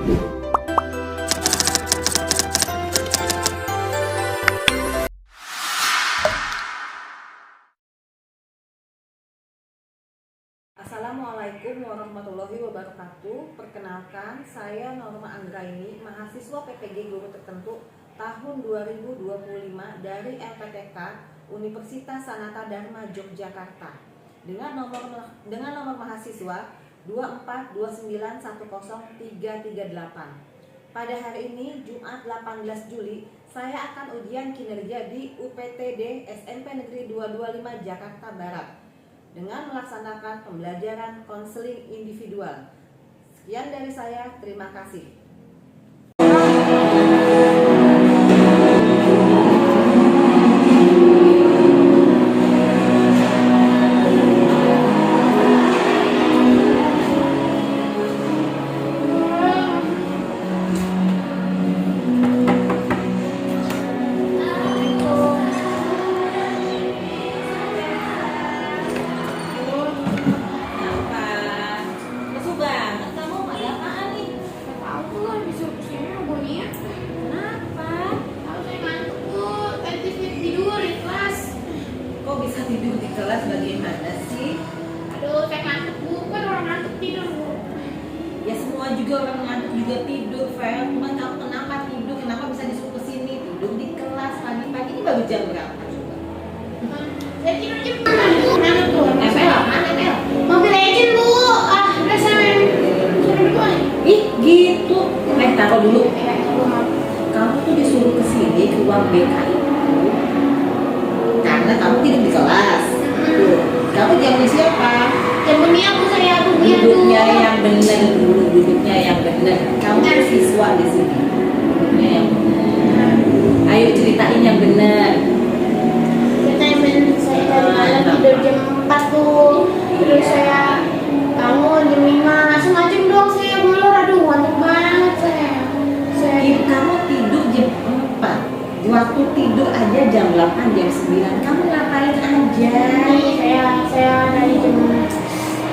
Assalamualaikum warahmatullahi wabarakatuh. Perkenalkan, saya Norma Anggraini, mahasiswa PPG Guru Tertentu tahun 2025 dari LPTK Universitas Sanata Dharma Yogyakarta dengan nomor mahasiswa 242910338. Pada hari ini, Jumat 18 Juli, saya akan ujian kinerja di UPTD SMP Negeri 225 Jakarta Barat dengan melaksanakan pembelajaran konseling individual. Sekian dari saya, terima kasih. Tidur di kelas bagaimana sih? Aduh, saya ngantuk Bu, kan orang ngantuk tidur Bu. Ya semua juga orang ngantuk juga tidur, Fel. Cuman kamu kenapa tidur? Kenapa bisa disuruh ke sini? Tidur di kelas pagi-pagi ini baru jam berapa coba? Saya tidur jam 6 Bu. Mana tuh? ML mana ML? Mobile Legend Bu. Ah, udah saya main. Suruh berdua. Ih gitu. Taruh dulu. Maaf. Kamu tuh disuruh ke sini ke ruang BK itu karena kamu tidur di kelas. Tuh. Kamu jamu siapa? Jamunya Bu, saya Bu. Duduknya yang benar dulu, duduknya yang benar. Kamu kan siswa di sini. Duduknya yang benar. Ayo ceritain yang benar. Kita yang saya dari malam tidur jam 4 tuh. Terus saya bangun jam 5. Langsung ngajem dong saya ngulur. Aduh, ngantuk banget saya. Kamu tidur jam 4. Waktu tidur aja jam 8, jam 9. Kamu ngapain aja? Ini saya dari jam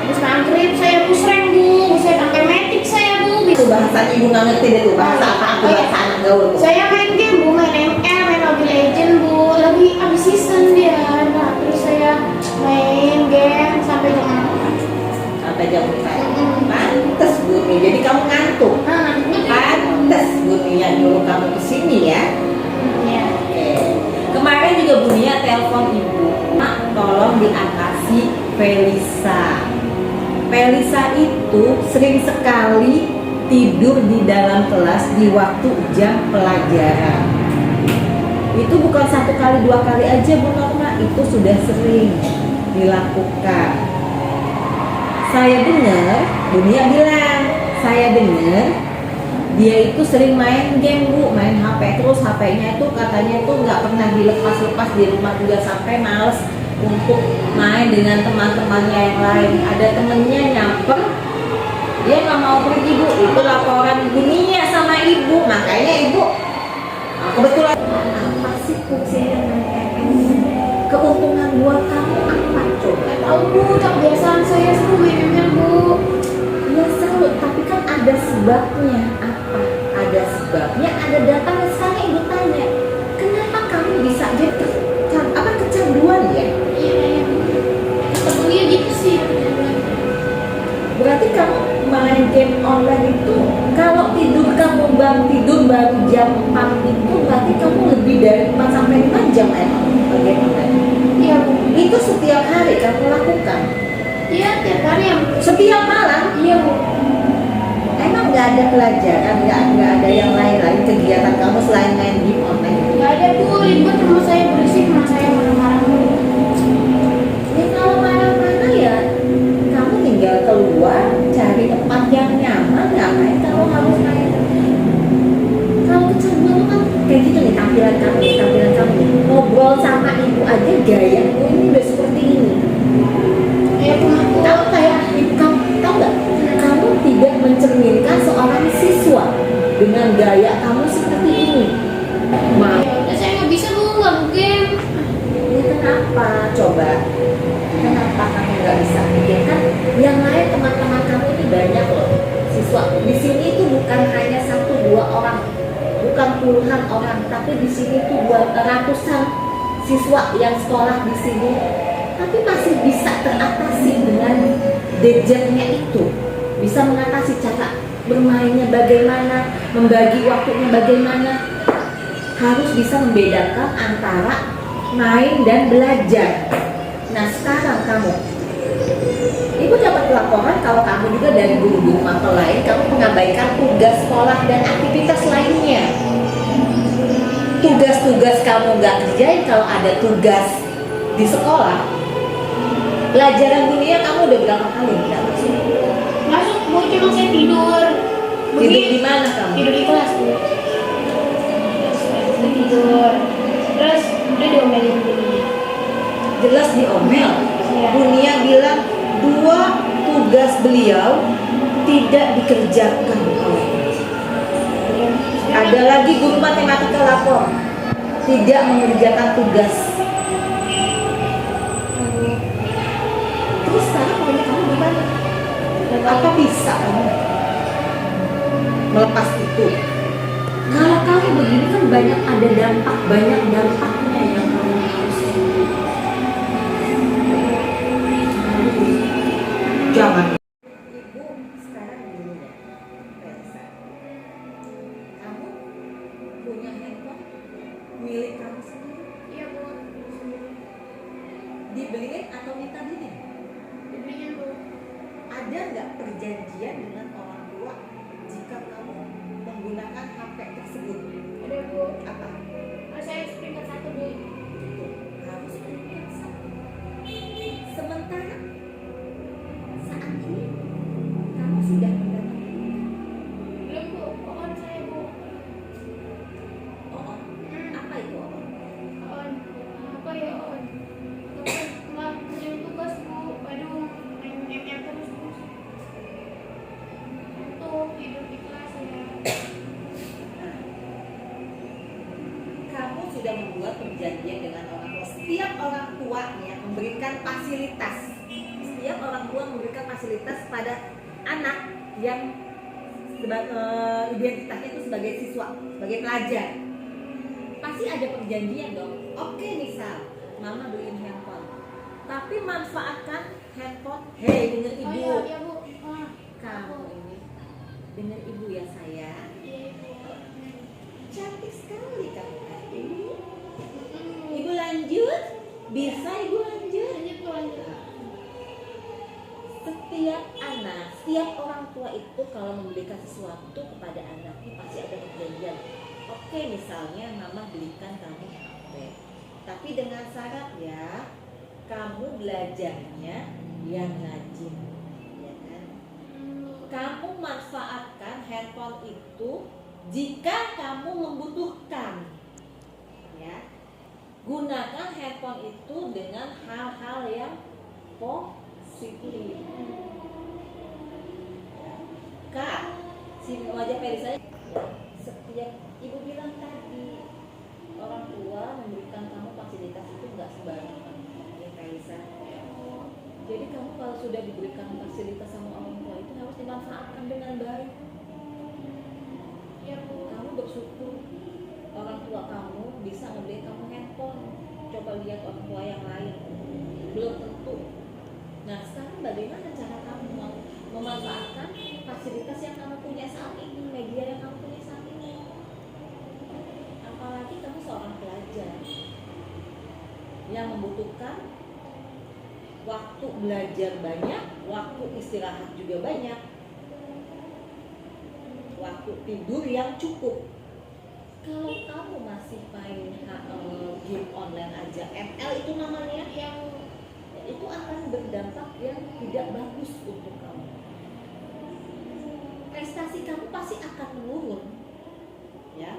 habis maghrib saya pusreng Bu. Saya pakai metik saya Bu. Itu bahasa ibu nggak ngerti deh tuh. Bahasa apa? Aku bahasa anak gaul tuh. Saya main game Bu, main ML, main Mobile Legend Bu. Lagi abis season dia. Nah, terus saya main game sampai jam 4. Sampai jam 4. Pantes Buni. Jadi kamu ngantuk. Nah, Pantes Buni yang nyuruh kamu kesini ya. ya. Kemarin juga Bunia telepon ibu, Mak tolong diatasi Felisa. Felisa itu sering sekali tidur di dalam kelas di waktu jam pelajaran. Itu bukan 1 kali 2 kali aja Bu Norma, itu sudah sering dilakukan. Saya dengar, Bunia bilang, saya dengar dia itu sering main game Bu, main HP terus. HP-nya itu katanya itu nggak pernah dilepas-lepas di rumah juga sampai males untuk main dengan teman-temannya yang lain. Ada temennya nyamper, dia nggak mau pergi Bu. Itu laporan Bunia sama ibu, makanya ibu kebetulan apa sih fungsinya main MS? Keuntungan buat kamu apa coba? Tahu Bu, kebiasaan saya seru main ML Bu. Ya seru, tapi kan ada sebabnya. Apa? Ada sebabnya, ada datanya. Sekarang ibu tanya, kenapa kamu bisa jadi kecanduan ya? Iya. Ketemunya gitu sih. Berarti kamu main game online itu, kalau tidur kamu tidur baru jam 4 itu berarti kamu lebih dari 4 sampai 5 jam game online. Iya Bu. Itu setiap hari kamu lakukan? Iya, tiap hari ya Bu. Setiap malam? Iya Bu. Emang nggak ada pelajaran, nggak ada yang lain kegiatan kamu selain main game online? Gak ada Bu, ribet rumah saya berisik, rumah saya marah-marah Bu. Ya kalau mana-mana ya kamu tinggal keluar cari tempat yang nyaman, ngapain kamu harus main. Kalau kecanduan itu kan kayak gitu nih tampilan kamu nih. Ngobrol sama ibu aja gayamu ini udah seperti ini. Ya Bu, Kamu kayak kamu tahu nggak? Kamu tidak mencerminkan seorang siswa dengan gaya kamu seperti ini. Maaf. ya udah saya nggak bisa Bu, nggak game. Ini kenapa? Coba. Kenapa kamu nggak bisa bikin? Kan yang lain teman-teman kamu ini banyak loh siswa. Di sini itu bukan hanya puluhan orang, tapi di sini tuh ratusan siswa yang sekolah di sini, tapi masih bisa teratasi dengan gadgetnya itu, bisa mengatasi cara bermainnya bagaimana, membagi waktunya bagaimana, harus bisa membedakan antara main dan belajar. Nah sekarang kamu, ibu dapat laporan kalau kamu juga dari guru-guru mapel lain, kamu mengabaikan tugas sekolah dan aktivitas lainnya. Tugas-tugas kamu nggak kerjain kalau ada tugas di sekolah. Pelajaran dunia kamu udah berapa kali nggak masuk? Masuk Bu, cuma saya tidur. Tidur di mana kamu? Tidur di kelas Bu. Terus tidur. Terus udah diomelin gurunya. Jelas diomel. Iya. Bunia bilang 2 tugas beliau tidak dikerjakan. Ada lagi guru matematika lapor tidak mengerjakan tugas. Terus sekarang maunya kamu gimana? Apa bisa kamu melepas itu? Kalau kamu begini kan banyak dampaknya yang kamu harus. Jangan. Ibu sekarang gini ya, Elsa. Kamu punya handphone milik kamu sendiri? Iya Bu. Dibeliin atau minta beli? Dibeliin Bu. Ada nggak perjanjian dengan orang tua jika kamu menggunakan HP tersebut? Ada Bu. Apa? Saya peringkat 1 Bu. Harus peringkat 1. Sementara saat ini kamu sudah mendapat Belum Bu, pohon saya Bu. oh, apa itu oh? On. Apa ya on? Nggak kerjain tugas Bu. Aduh, main terus Bu. Untuk tidur di kelas ya. Kamu sudah membuat perjanjian dengan orang tua. Setiap orang tua ya memberikan fasilitas. Setiap orang tua memberikan fasilitas pada anak yang identitasnya itu sebagai siswa, sebagai pelajar. Pasti ada perjanjian dong. Oke, misal mama beliin handphone, tapi manfaatkan handphone. Hei, denger ibu. Oh iya Bu. Ah, Kamu ini denger ibu ya sayang. iya Bu. Cantik sekali kamu. Ibu lanjut. Bisa ibu lanjut. Lanjut Bu, lanjut. Setiap anak, setiap orang tua itu kalau memberikan sesuatu kepada anaknya pasti ada perjanjian. Oke, misalnya mama belikan kamu HP, tapi dengan syarat ya, kamu belajarnya yang rajin, ya kan? Kamu manfaatkan handphone itu jika kamu membutuhkan, ya. Gunakan handphone itu dengan hal-hal yang positif. Kak, si wajah Felisa, setiap ibu bilang tadi orang tua memberikan kamu fasilitas itu nggak sembarangan, ya Felisa. Jadi kamu kalau sudah diberikan fasilitas sama orang tua itu harus dimanfaatkan dengan baik. Iya Bu. Kamu bersyukur orang tua kamu bisa membeli kamu handphone. Coba lihat orang tua yang lain, belum tentu. Nah sekarang bagaimana cara kamu mau memanfaatkan fasilitas yang kamu punya saat ini, media yang kamu punya saat ini? Apalagi kamu seorang pelajar yang membutuhkan waktu belajar banyak, waktu istirahat juga banyak, waktu tidur yang cukup. Kalau kamu masih main game online aja, ML itu namanya, yang itu akan berdampak yang tidak bagus untuk kamu. Prestasi kamu pasti akan menurun, ya.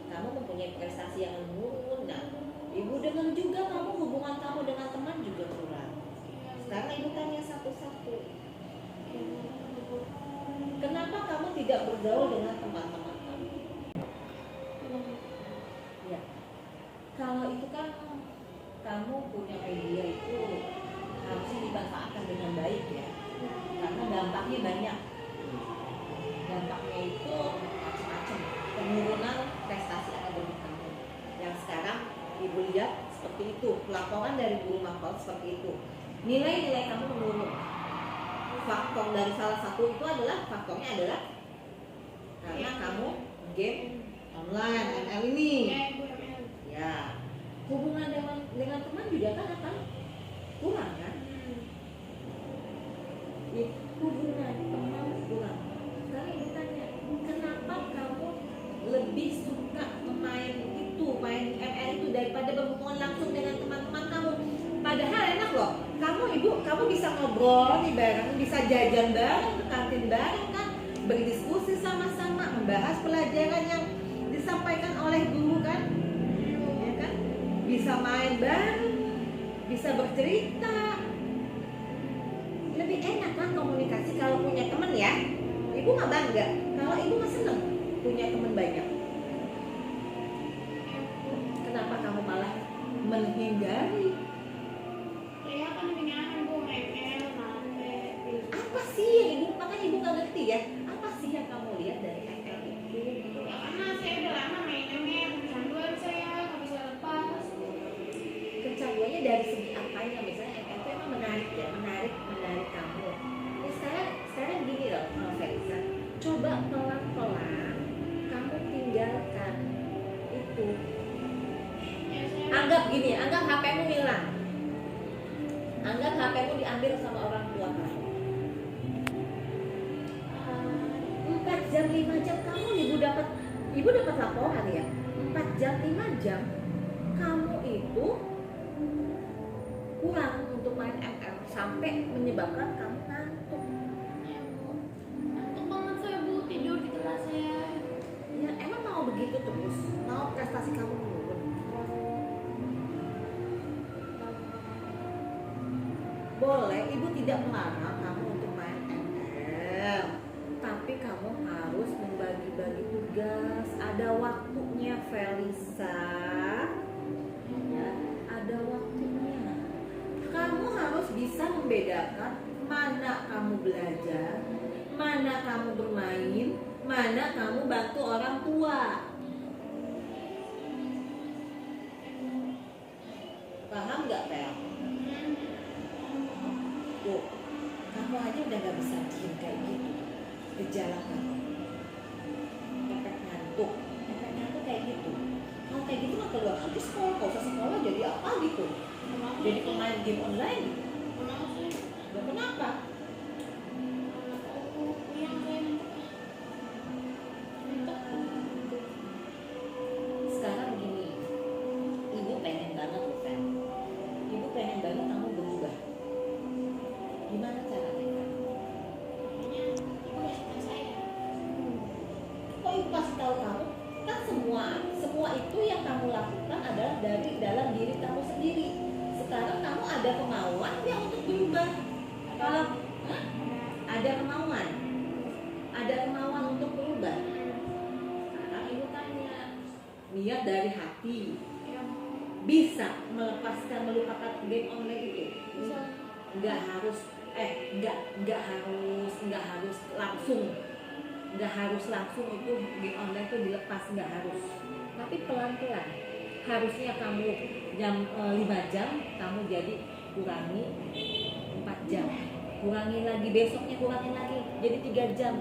Kamu mempunyai prestasi yang menurun. Nah, ibu dengar juga kamu hubungan kamu dengan teman juga kurang. Sekarang ibu tanya satu-satu. Kenapa kamu tidak bergaul dengan teman-teman kamu? Ya, kalau itu kan kamu punya media itu harusnya dimanfaatkan dengan baik ya, karena dampaknya banyak. Dampaknya itu macam-macam, penurunan prestasi laporan dari guru mapel seperti itu. Nilai-nilai kamu menurun. Faktor dari salah satu itu adalah faktornya adalah karena kamu game online ML ini. Ya, hubungan dengan teman juga kan akan kurang kan? Hubungan teman kurang. Sekarang ibu tanya, kenapa kamu lebih suka main ML itu daripada berhubungan langsung dengan teman-teman kamu? Padahal enak loh. Kamu bisa ngobrol nih bareng, bisa jajan bareng, ke kantin bareng kan, berdiskusi sama-sama, membahas pelajaran yang disampaikan oleh guru kan, ya kan? Bisa main bareng, bisa bercerita. Lebih enak kan komunikasi kalau punya teman ya. Ibu nggak bangga, kalau ibu mah seneng punya teman banyak. Kenapa kamu malah menghindari? Saya kan pengen Bu ML nanti. Apa sih yang ibu, makanya ibu nggak ngerti ya, apa sih yang kamu lihat dari ML itu? Ya, karena saya udah lama main ML, kecanduan saya nggak bisa lepas. Kecanduannya dari segi apanya? Misalnya ML itu emang menarik ya, menarik kamu. Ini sekarang gini loh, Felisa, coba pelan-pelan kamu tinggalkan itu. Ya, saya Anggap gini, anggap HP-mu hilang, anggap HP-mu diambil sama orang tua kamu. 4 jam 5 jam kamu ibu dapat laporan ya, 4 jam 5 jam kamu itu kurang untuk main ML sampai menyebabkan kamu ngantuk. ya, Bu. Ngantuk banget saya Bu, tidur di kelas saya. Ya emang mau begitu terus, mau prestasi kamu menurun? Boleh, ibu tidak melarang kamu untuk main ML, tapi kamu harus membagi-bagi tugas. Ada waktunya, Felisa. Ya, ada waktunya. Kamu harus bisa membedakan mana kamu belajar, mana kamu bermain, mana kamu bantu orang tua. Paham nggak, Pel? Tuh, kamu aja udah gak bisa diem kayak gitu. Gejala kamu efek ngantuk kayak gitu. Kalau kayak gitu mah keluar aja sekolah, gak usah sekolah, jadi apa gitu? Jadi pemain game online. Kenapa sih? Gak kenapa? Aku yang saya ngantuk. Sekarang gini, ibu pengen banget loh, Fel. Ibu pengen banget kamu berubah. Gimana caranya? Makanya ibu kasih tahu saya. Kok ibu kasih tahu kamu? Kan semua itu yang kamu lakukan adalah dari dalam diri kamu sendiri. Sekarang kamu ada kemauan ya untuk berubah. Kalau ada kemauan untuk berubah. Sekarang ibu tanya, niat dari hati Ya, bisa melupakan game online itu? bisa. Nggak harus langsung itu game online itu dilepas, nggak harus, tapi pelan-pelan. Harusnya kamu jam 5 jam kamu jadi kurangi 4 jam, kurangi lagi, besoknya kurangin lagi jadi 3 jam.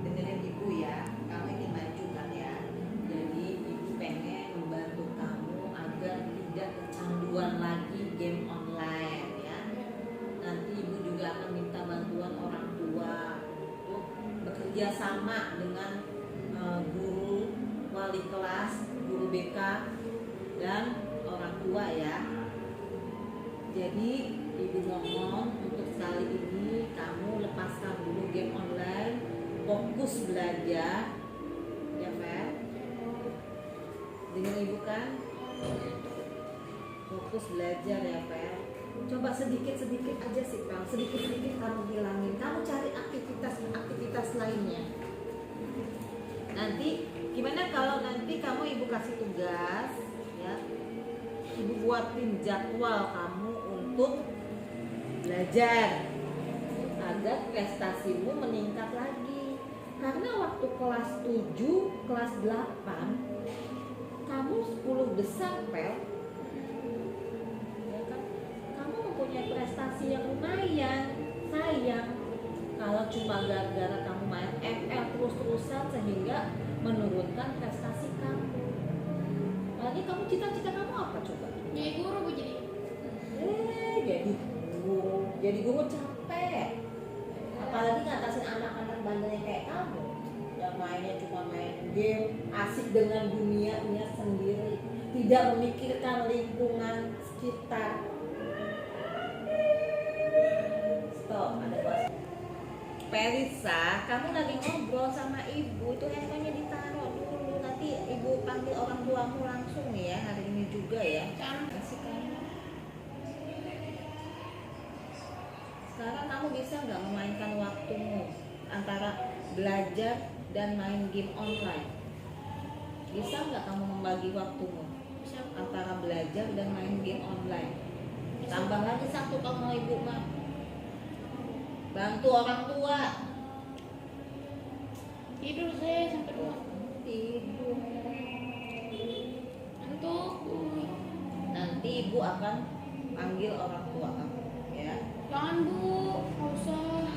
Dengerin ibu ya, kamu ingin maju kan ya, jadi ibu pengen membantu kamu agar tidak kecanduan lagi game online ya. Nanti ibu juga akan minta bantuan orang tua untuk bekerja sama dengan guru, wali kelas, guru BK dan orang tua ya. Jadi ibu mohon untuk kali ini kamu lepaskan dulu game online, fokus belajar ya, Fer. Dengan ibu kan, fokus belajar ya, Fer. Coba sedikit-sedikit aja sih, Pel. Sedikit-sedikit kamu hilangin. Kamu cari aktivitas lainnya. Nanti gimana kalau nanti kamu ibu kasih tugas ya, ibu buatin jadwal kamu untuk belajar agar prestasimu meningkat lagi. Karena waktu kelas 7, kelas 8 kamu 10 besar, Pel. punya prestasi yang lumayan. Sayang kalau cuma gara-gara kamu main ML terus-terusan sehingga menurunkan prestasi kamu. Lagi kamu cita-cita kamu apa coba? Jadi guru Bu jadi. Jadi guru capek. Apalagi ngatasin anak-anak bandelnya kayak kamu. Yang mainnya cuma main game, asik dengan dunianya sendiri, tidak memikirkan lingkungan sekitar. Stop, ada bos. Felisa, kamu lagi ngobrol sama ibu, itu handphonenya ditaruh dulu. Nanti ibu panggil orang tuamu langsung ya hari ini juga ya. Kasih kamu. Sekarang kamu bisa nggak memainkan waktumu antara belajar dan main game online? Bisa nggak kamu membagi waktumu antara belajar dan main game online? Tambah lagi satu kamu ibu mah, bantu orang tua. Tidur saya sampai 2. Tidur. Ngantuk. Nanti ibu akan panggil orang tua kamu ya. Jangan Bu, nggak usah.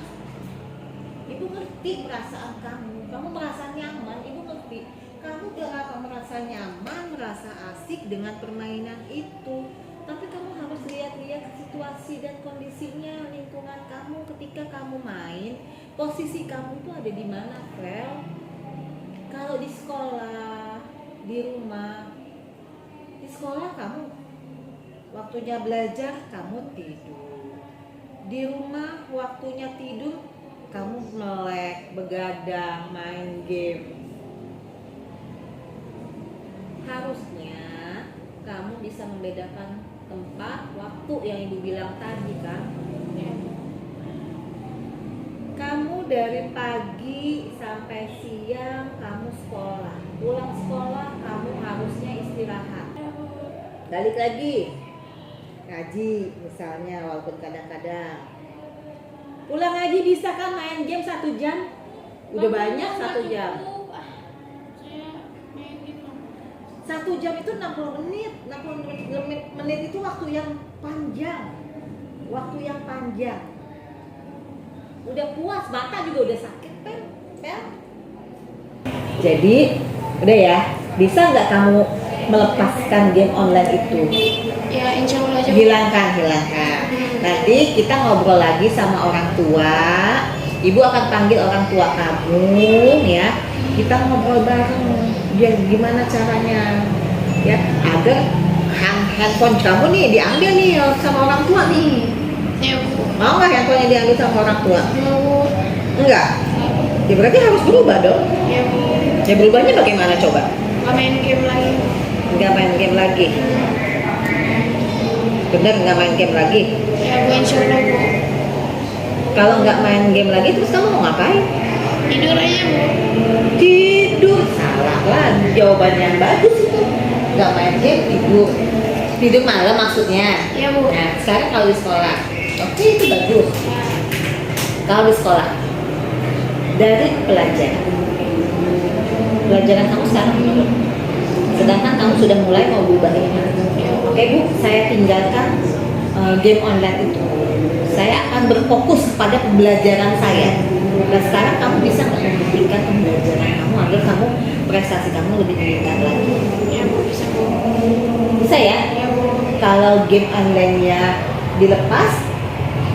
Ibu ngerti perasaan kamu. Kamu merasa nyaman, ibu ngerti. Kamu kenapa merasa nyaman, merasa asik dengan permainan itu. Tapi kamu harus lihat-lihat situasi dan kondisinya, lingkungan kamu ketika kamu main. Posisi kamu itu ada di mana, Fel? Kalau di sekolah, di rumah. Di sekolah kamu waktunya belajar, kamu tidur. Di rumah waktunya tidur, kamu melek, begadang, main game. Harusnya kamu bisa membedakan tempat, waktu yang ibu bilang tadi kan. Kamu dari pagi sampai siang kamu sekolah. Pulang sekolah kamu harusnya istirahat. Balik lagi ngaji misalnya, walaupun kadang-kadang. Pulang ngaji bisa kan main game 1 jam? Udah banyak 1 jam. Saya main game. 1 jam itu 60 menit. 60 menit itu waktu yang panjang. Waktu yang panjang. Udah puas, mata juga udah sakit, Pel. Jadi, udah ya. Bisa nggak kamu melepaskan game online itu? Ya insya Allah aja. Hilangkan. Nanti kita ngobrol lagi sama orang tua. Ibu akan panggil orang tua kamu ya. Kita ngobrol bareng. Biar gimana caranya ya agar handphone kamu nih diambil nih sama orang tua nih. Ya Bu. Mau nggak handphonenya diambil sama orang tua? Mau. Enggak. Ya berarti harus berubah dong. Ya Bu. Ya berubahnya bagaimana coba? Nggak main game lagi. Nggak main game lagi. Bener nggak main game lagi? Ya Bu, insya Allah Bu. Kalau nggak main game lagi terus kamu mau ngapain? Tidur aja Bu. Tidur. Salah lagi jawaban yang bagus itu. Nggak main game, tidur. Tidur malam maksudnya. Ya Bu. Nah sekarang kalau di sekolah, oke itu bagus. Kalau di sekolah dari pelajaran kamu sekarang menurun. Sedangkan kamu sudah mulai mau berubah ini. Oke Bu, saya tinggalkan game online itu. Saya akan berfokus pada pembelajaran saya. Dan sekarang kamu bisa nggak membuktikan pembelajaran kamu agar kamu prestasi kamu lebih meningkat lagi? Ya Bu, bisa Bu. Bisa ya? Ya Bu. Kalau game online-nya dilepas,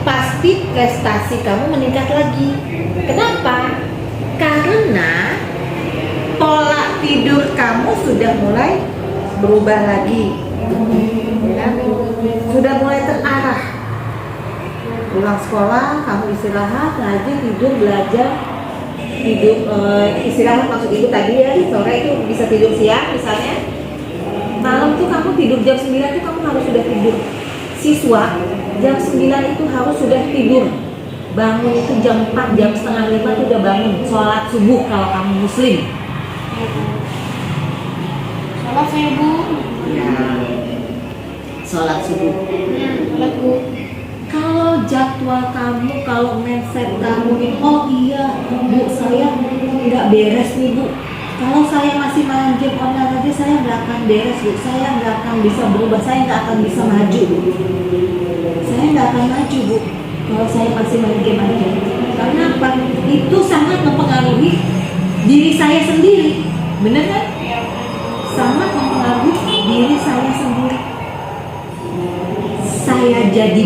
pasti prestasi kamu meningkat lagi. Kenapa? Karena pola tidur kamu sudah mulai berubah lagi, ya? Sudah mulai terarah. Pulang sekolah, kamu istirahat, ngaji, tidur, belajar, istirahat maksud ibu tadi ya, sore itu bisa tidur siang misalnya. Malam tuh kamu tidur jam 9 itu kamu harus sudah tidur. Siswa jam 9 itu harus sudah tidur. Bangun itu jam 4, jam setengah 5 itu udah bangun. Sholat subuh kalau kamu muslim. Salah saya Bu. Ya. Sholat subuh. Salah Bu. Kalau jadwal kamu, kalau mindset kamu ini, oh iya Bu, saya nggak beres nih Bu. Kalau saya masih main game online aja saya nggak akan beres Bu. Saya nggak akan bisa berubah, saya nggak akan bisa maju. Saya nggak akan maju, Bu, kalau saya masih main game aja. Karena apa? Itu sangat mempengaruhi diri saya sendiri. Bener kan? Sangat mempengaruhi diri saya sendiri. Saya jadi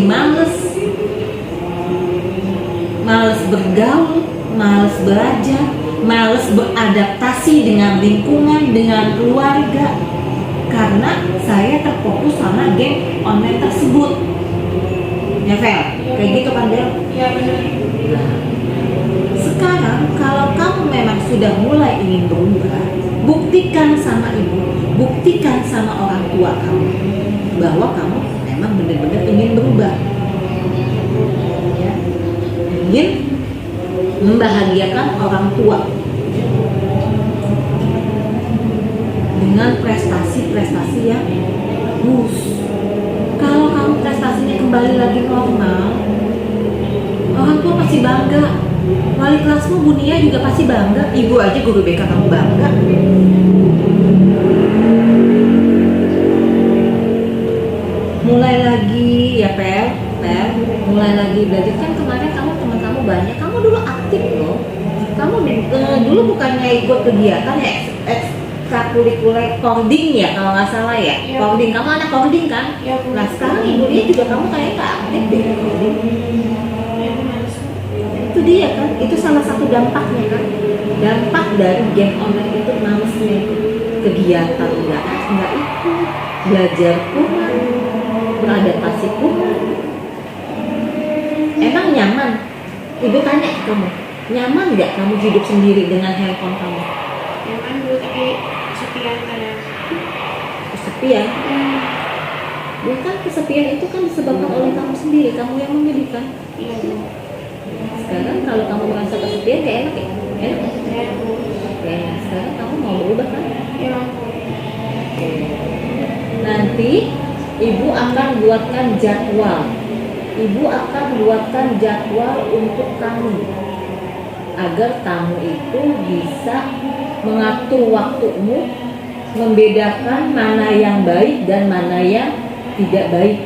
males bergaul, males belajar, males beradaptasi dengan lingkungan, dengan keluarga, karena saya terfokus sama game online tersebut. Ya, Vel? Kayak gitu kan, Del? Ya benar. Nah, sekarang kalau kamu memang sudah mulai ingin berubah, buktikan sama ibu, buktikan sama orang tua kamu bahwa kamu memang benar-benar ingin berubah, ya, ingin membahagiakan orang tua dengan prestasi-prestasi yang bagus. Kalau kamu prestasinya kembali lagi normal, orang tua pasti bangga. Wali kelasmu Bu Nia juga pasti bangga. Ibu aja guru BK kamu bangga. Mulai lagi ya Pel, mulai lagi belajar. Kan kemarin teman kamu banyak. Kamu dulu aktif loh. Kamu dulu bukannya ikut kegiatan ya ekstrakurikuler coding ya kalau nggak salah ya. Iya. Coding, kamu anak coding kan? Iya, Bu. Nah sekarang ibu dia juga kamu kayak nggak aktif deh coding. Ya benar. Itu dia kan, itu salah satu dampaknya kan. Dampak dari game online itu malesnya itu. Kegiatan nggak ikut, belajar kurang, beradaptasi kurang. Emang nyaman? Ibu tanya ke kamu, nyaman nggak kamu hidup sendiri dengan handphone kamu? Nyaman dulu tapi kesepian kadang. Kesepian? Ya kan kesepian itu kan disebabkan oleh kamu sendiri, kamu yang memilih kan. Iya Bu. Sekarang kalau kamu merasa kesepian gak enak ya? Enak? Ya Bu. Ya, sekarang kamu mau berubah kan? Ya Bu. Nanti ibu akan buatkan jadwal. Ibu akan buatkan jadwal untuk kamu agar kamu itu bisa mengatur waktumu, membedakan mana yang baik dan mana yang tidak baik.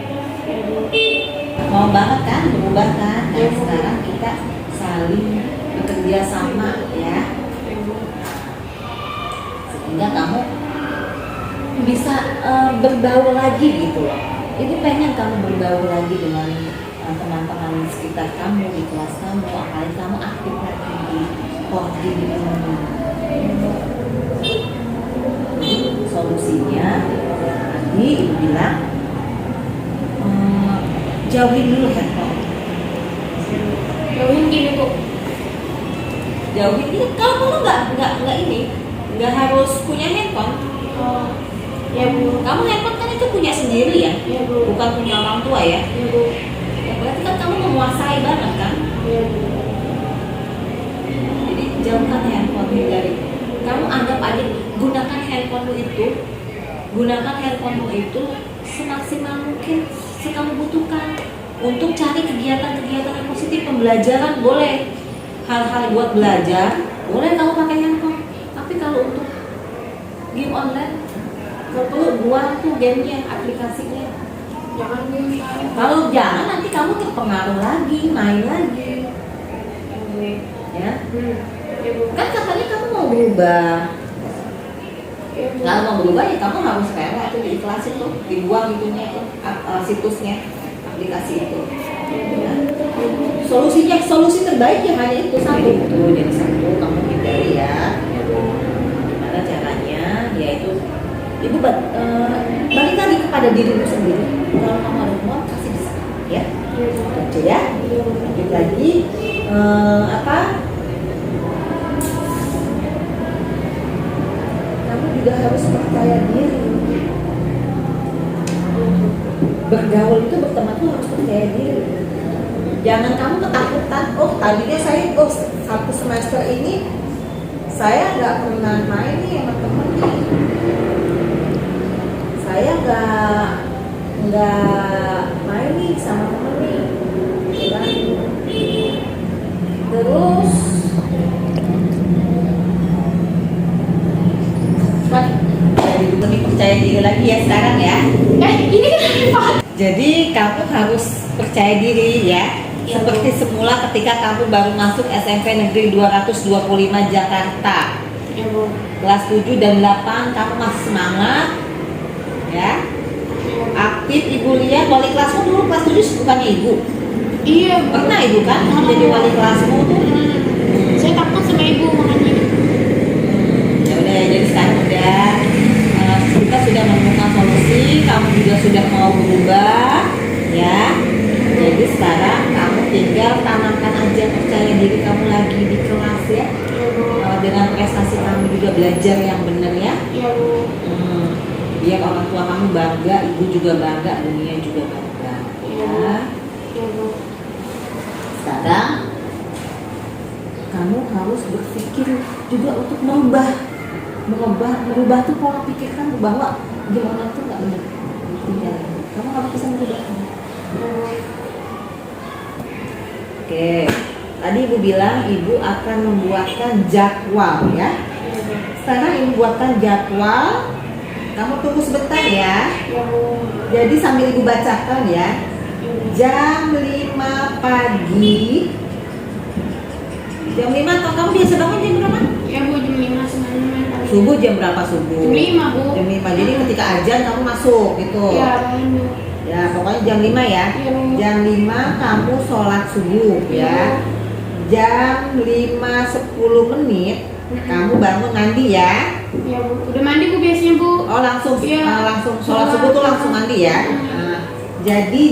Mau banget kan berubah kan? Nah, sekarang kita saling bekerja sama ya, sehingga kamu bisa berbaur lagi gitu loh. Ini pengen kamu berbaur lagi dengan teman-teman di sekitar kamu, di kelas kamu, apalagi kamu aktif lagi di coding ini. Solusinya tadi ibu bilang jauhin dulu handphone. Jauhin gini Bu. Jauhin ini kalau kamu nggak ini nggak harus punya handphone. Oh. Ya Bu. Kamu handphone kan itu punya sendiri ya, Ya Bu. bukan punya orang tua ya. Ya Bu. Ya, berarti kan kamu menguasai banget kan. Ya Bu. Jadi jauhkan handphone dari kamu, anggap aja gunakan handphonemu itu semaksimal mungkin kamu butuhkan untuk cari kegiatan-kegiatan yang positif. Pembelajaran boleh, hal-hal buat belajar boleh kamu pakai handphone, tapi kalau untuk game online kalau perlu buat tuh gamenya, aplikasinya. Jangan game saya. Kalau jangan nanti kamu terpengaruh lagi, main lagi ya. Ya Bu. Kan katanya kamu mau berubah. Ya Bu. Kalau mau berubah ya kamu harus rela itu diikhlasin tuh, dibuang itunya itu situsnya, aplikasi itu. Ya. Solusi terbaik ya hanya itu satu. Tuh jadi satu kamu hindari ya. Gimana caranya? Yaitu ibu balik lagi kepada dirimu sendiri. Kalau kamu ada mau kasih bisa ya. Itu ya. Lanjut lagi kamu juga harus percaya diri. Bergaul itu, berteman itu harus percaya diri. Jangan kamu ketakutan. Oh tadinya saya satu semester ini saya nggak pernah main nih sama temen nih. Saya nggak main nih sama temen nih. Ya. Terus jadi lebih percaya diri lagi ya sekarang ya. Ini kan Jadi kamu harus percaya diri ya. Ya, Seperti semula ketika kamu baru masuk SMP Negeri 225 Jakarta. Ya Bu. Kelas 7 dan 8 kamu masih semangat. Ya. Aktif, ibu lihat wali kelasmu dulu kelas 7 bukannya ibu. Iya Bu. Pernah ibu kan jadi wali kelasmu tuh. Saya takut sama ibu makanya. Ya udah, jadi sekarang udah kita sudah menemukan solusi, kamu juga sudah mau berubah, ya. Jadi sekarang kamu tinggal tanamkan aja percaya diri kamu lagi di kelas ya. Iya Bu. Dengan prestasi kamu juga belajar yang benar ya. Iya Bu. Biar orang tua kamu bangga, ibu juga bangga, dunia juga bangga. Ya. Iya Bu. Sekarang kamu harus berpikir juga untuk merubah tuh pola pikir kamu bahwa gimana tuh nggak benar. Tinggal kamu harus bisa merubahnya. Oke, tadi ibu bilang ibu akan membuatkan jadwal ya. Sekarang ibu buatkan jadwal. Kamu tunggu sebentar ya. Iya Bu. Jadi sambil ibu bacakan ya. Jam 5 pagi. Jam 5 atau kamu biasa bangun jam berapa? Ya Bu, jam 5 semuanya. Subuh jam berapa subuh? Jam 5 Bu. Jam 5. Jadi ketika azan kamu masuk gitu. Iya bangun Bu. Ya, pokoknya jam 5 ya. Iya Bu. Jam 5 kamu sholat subuh ya. Jam 5:10 kamu bangun mandi ya. Iya Bu. Udah mandi Bu biasanya Bu. Oh, langsung Iya. langsung sholat subuh tuh langsung mandi ya. Nah, jadi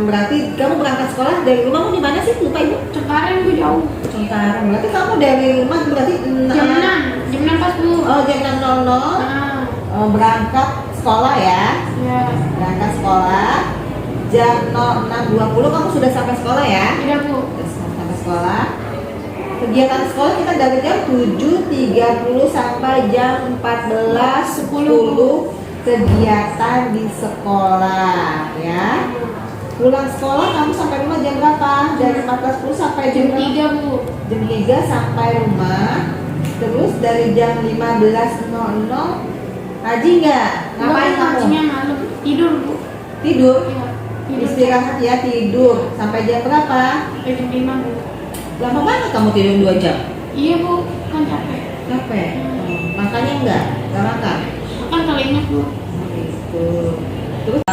berarti kamu berangkat sekolah dari rumahmu di mana sih? Lupa ibu. Cengkareng Bu jauh. Cengkareng. Berarti kamu dari rumah berarti Jam 6. Jam 6 pas Bu. Oh, jam 6.00 berangkat sekolah ya. Iya. Berangkat sekolah jam 06.20 kamu sudah sampai sekolah ya. Iya Bu. Sudah sampai sekolah. Kegiatan sekolah kita dari jam 7.30 sampai jam 14.10 kegiatan di sekolah ya. Pulang sekolah kamu sampai rumah jam berapa? Dari 14.10 sampai Jam jam 3 Bu. Jam 3 sampai rumah. Terus dari jam 15.00 ngaji nggak? Ngapain kamu? Ngajinya malam. Tidur Bu. Tidur? Iya. Tidur. Istirahat ya, tidur. Sampai jam berapa? Sampai jam 5 Bu. Lama banget kamu tidur 2 jam? Iya Bu, kan capek. Capek? Makannya enggak? Enggak makan? Makan kalau ingat Bu. Gitu. Terus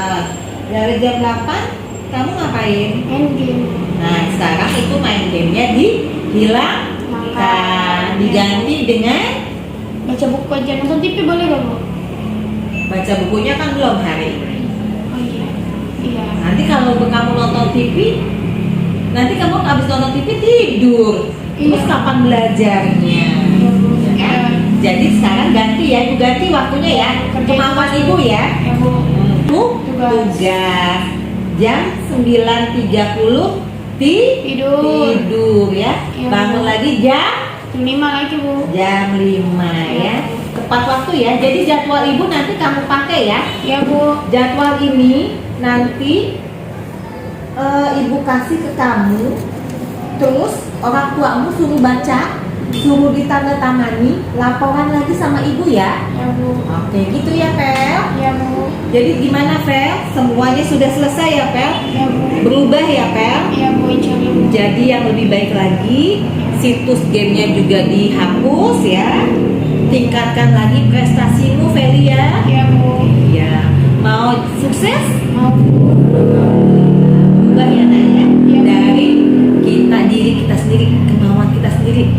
dari jam 8 kamu ngapain? Main game. Nah, sekarang itu main gamenya dihilangkan, diganti dengan Baca buku aja. Nonton TV boleh gak Bu? baca bukunya kan belum hari ini. Oh iya. Iya. Nanti kalau kamu nonton TV, nanti kamu habis nonton TV tidur. Terus Iya. kapan belajarnya? Iya Bu. Ya kan? Jadi sekarang ganti ya, ibu ganti waktunya ya. Kemauan ibu ya. Ya Bu. Untuk tugas jam 9.30 tidur ya. Iya, Bangun Bu. lagi jam Jam 5 lagi Bu. 5 ya. Tepat waktu ya. Jadi jadwal ibu nanti kamu pakai ya. Iya Bu. Jadwal ini nanti ibu kasih ke kamu. Terus orang tuamu suruh baca, suruh ditandatangani, laporan lagi sama ibu ya. Ya Bu. Oke, gitu ya, Pel. Iya Bu. Jadi gimana, Pel? Semuanya sudah selesai ya, Pel? Ya Bu. Berubah ya, Pel? Iya Bu, insya Allah Bu. Jadi yang lebih baik lagi, situs gamenya juga dihapus ya. Tingkatkan lagi prestasimu, Feli ya. Iya Bu. Iya. Mau sukses? Mau Bu. Berubah ya, Nak ya. Iya. Dari diri kita sendiri, kemauan kita sendiri.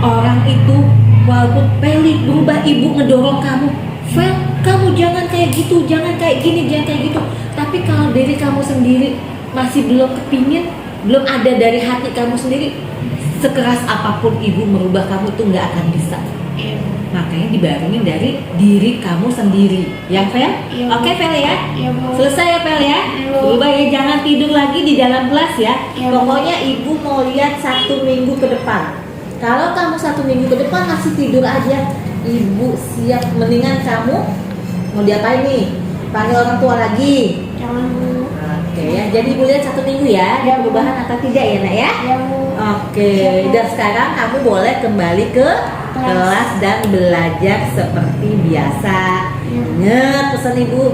Orang itu walaupun Feli berubah, ibu ngedorong kamu, Fel, kamu jangan kayak gitu, jangan kayak gini, jangan kayak gitu. Tapi kalau diri kamu sendiri masih belum kepingin, belum ada dari hati kamu sendiri, sekeras apapun ibu merubah kamu tuh nggak akan bisa. Iya Bu. Makanya dibarengin dari diri kamu sendiri, ya Fel? Iya, Bu. Oke Fel ya. Iya Bu. Selesai ya Pel ya. Iya. Berubah ya, jangan tidur lagi di dalam kelas ya. Iya, Bu. Pokoknya ibu mau lihat 1 minggu ke depan. Kalau kamu 1 minggu ke depan masih tidur aja, ibu siap. Mendingan kamu mau diapain nih? Panggil orang tua lagi. Jangan Bu. Oke ya. Jadi ibu lihat 1 minggu ya. Iya, Bu. Perubahan atau tidak ya Nak ya? Iya Bu. Oke. Iya, Bu. Dan sekarang kamu boleh kembali ke kelas dan belajar seperti biasa. Iya. Ingat pesan ibu.